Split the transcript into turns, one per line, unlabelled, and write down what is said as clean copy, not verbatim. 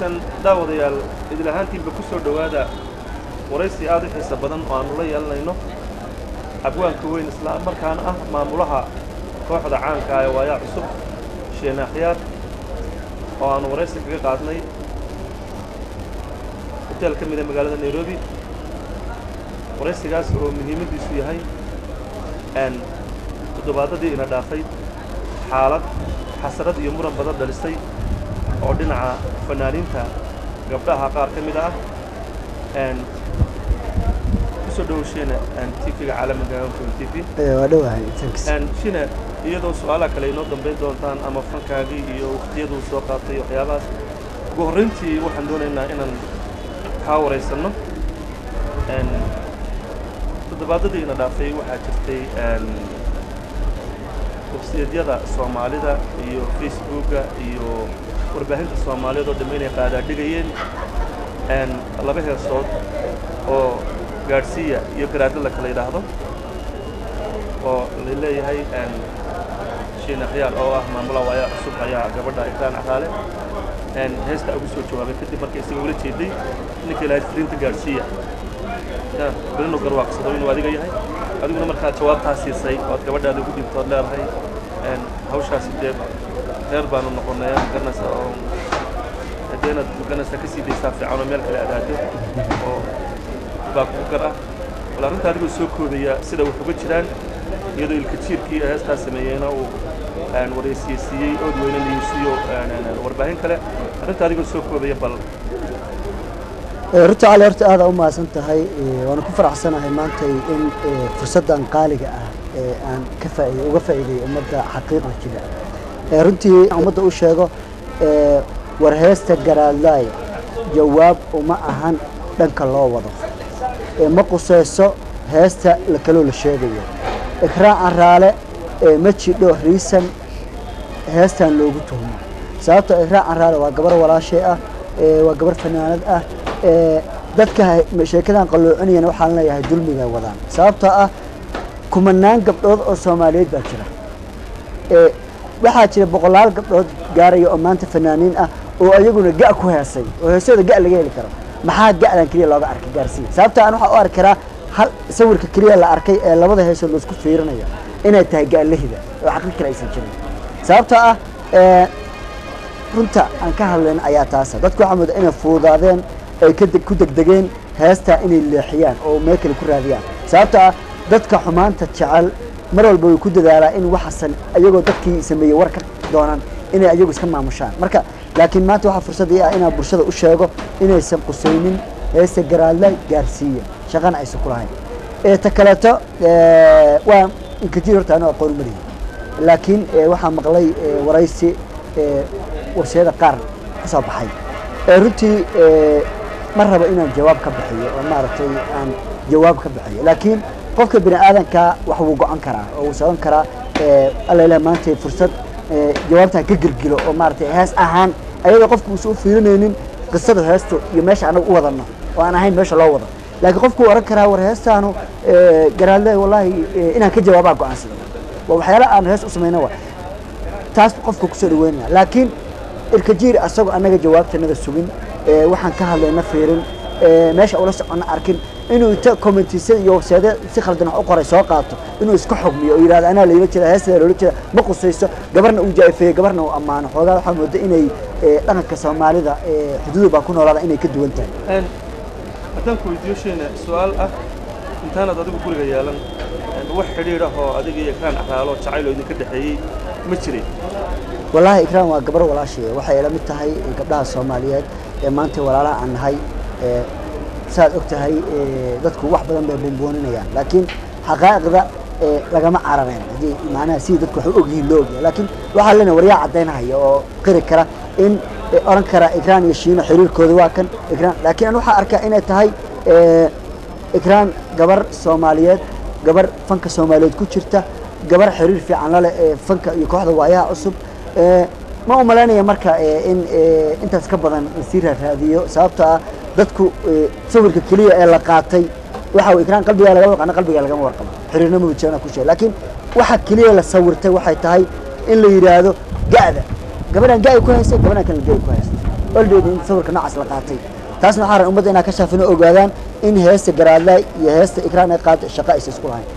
wanaagsan daawadayaal idil ahaantiinba ku soo dhowaada waraysi aad u xiiso badan oo aanu la yeelanayno abwaanka weyn isla markaana ah maamulaha kooxda caanka ah ee waayaa cusub Sheena Khiyaar oo aanu waraysi kaga qaadnay hotel ka mid ah magaalada Nairobi waraysigaas oo muhiimadiisu yahay toddobaadadii ina dhaafay xaalad xasarad iyo muran badan dhalisay oo dhinaca fanaaniinta gabdhaha qaar ka mid ah kusoo dhowsheena TV-ga caalamiga ah TV
waa dhawahay thanks
shina iyadoo su'aalaha kale inoo dambeyn doontaan ama fankaagii iyo waqtiyadu soo qaatay waxyaabahaas ugu horreyntii waxaan doonaynaa inaan kaa waraysano toddobaadadii ina dhaafay waxaa jirtay website-yada Soomaalida iyo Facebook-ga iyo warbaahinta Soomaaliyeed oo dhammaanay qaadaadhigayeen laba heesood oo gaarsiiya iyo garaadada la kala yiraahdo oo la leeyahay Sheena Khiyaar oo ah maamulaha waayaa cusub ayaa gabadha Ikraan Caraale heesta ugu soo jawaabay kadib markii isaga ula jeeday ninkii la firiinta gaarsiiya bino garwaaqsado inuu adiga yahay adiguna markaa jawaabtaas siisay oo gabadhaada ugu dhibtood leedahay hawshaas reer baanu noqonay ganacsi oo hadeena ganacsi ka sii deysaa fiican oo meel kale aadaado oo baa ku gar ah wala runta adigu soo koobaya sida wax uga jiraan iyadoo ilka jiirkii heestaa sameeyayna uu waraysiiyay oo weynaysiiyo warbaahin kale runta adigu soo koobaya bal
runta aad u maasan tahay waan ku faraxsanahay maanta in fursadan qaaliga ah aan ka uga faa'iideeyo ummadda xaqiiqda jira runtii ummadda u sheego war heesta garaadlay jawaab uma ahan dhanka loo wado ma qusayso heesta la kala la sheegayo Ikraan Caraale ma jidho reason heestan loogu tuhmo sababtoo Ikraan Caraale waa gabar walaashay ah waa gabar fanaanad ah dadka sheekadan qaloocinayna waxaan leeyahay dulmiga wadaan sababtoo ah kumanaan gabdhood oo Soomaaliyeed baa jira waxaa jira boqolaal gabdhood gaaraya oo maanta fanaaniin ah oo ayaguna ga ku heesay oo heesada ga laga heli karo maxaa ga'dan kaliya looga arkay gaarsiin sababtoo aan waxa u arki karaa hal sawirka kaliya la arkay ee labada heesood la isku fiirinayo inay tahay gaalihida oo xaqiiqo kale aysan jirin sababtoo ah runta aan ka hadlayno ayaa taas dadku waxa muddo inay fuudaadeen ay ku degdegeen heesta inay leexiyaan oo meel kale ku raadiyaan sababtoo ah dadka xumaanta jecel mar walba way ku dadaalaa in waxasan ayagoo dadkii sameeyay war ka doonaan inay ayagu iska maamushaan marka laakiin maanta waxa fursad ah inaan bulshada u sheego inaysan qusaynin heesta garaadlay gaarsiiya shaqana aysan ku lahayn ta kaleeto waa inkajiir horta anoo aqoon ma lihi laakiin waxaa maqlay waraysi warshada qaar ka soo baxay runtii ma rabo inaan jawaab ka bixiyo oo maaragtay aan jawaab ka bixiyo laakiin qofka bini aadanka wax uu go'an karaa oo uu saban karaa alla ilaahay maanta fursad jawaabta ka girgilo oo maaragtay hees ahaan ayadoo qofku uu soo fiirinaynin qisada heesto iyo meesha anagu u wadano oo aan ahayn meesha loo wado laakiin qofku oran karaa war heestaanu garaadlay wallahi inaan ka jawaabaa go'aansado waa waxyaalo aan hees u sameeyno waa taas qofku ku soo dhaweynaya laakiin irkajiir asagoo anaga jawaabtanada sugin waxaan ka hadlayna fiirin meesha ula socon arkin inuu inta commentisada iyo website si khaldan u qoray soo qaato inuu isku xugmiyo oo yiraahdo ana leeyla jira heesada leeyla jira ma qusayso gabarna uu jaayfay gabarna uu amaano xoogaa waxa moodo inay dhanka Soomaalida xuduud baa ku noolaada inay ka duwan tahay
haddaan ku weydiiyo Sheena su'aal ah intaanad adigu guriga yeelan wax xiriir ah oo adiga iyo Ikraan Caraale jacayl idinka dhaxeeyay ma jiray
wallahi Ikraan waa gabar walaashay waxay ila mid tahay gabdhaha Soomaaliyeed ee maanta walaalaha aan nahay saad ogtahay dadku wax badan bay buunbuuninayaan laakiin xaqaaqiqda lagama carareen hadii macnaha si dadku wax u ogyihiin loo ogyahay laakiin waxa leena wariyaa cadeynaya oo qiri kara in oran kara Ikraan iyo Sheena xiriirkooda waa kan Ikraan laakiin waxa arkaa inay tahay Ikraan gabar Soomaaliyeed gabar fanka Soomaaliyeed ku jirta gabar xiriir fiican la leh fanka iyo kooxda waayaha cusub ma u maleynaya marka in intaas ka badan si raadiyo sababtoo ah dadku sawirka kaliya ee la qaatay waxa uu Ikraan qalbiga laga waqana qalbiga laga warqabo xiriirna ma wajahna ku sheeg laakiin waxa kaliya la sawirtay waxay tahay in la yiraahdo gaada gabadhan gaay ku haysay gabadhan kale gaay ku haysay already in sawirka noocaas la qaatay taasna waxaan ummadda inaa ka shaafino ogaadaan in heesta garaadla iyo heesta ikraan ay qaad shaqo ay isku lahayn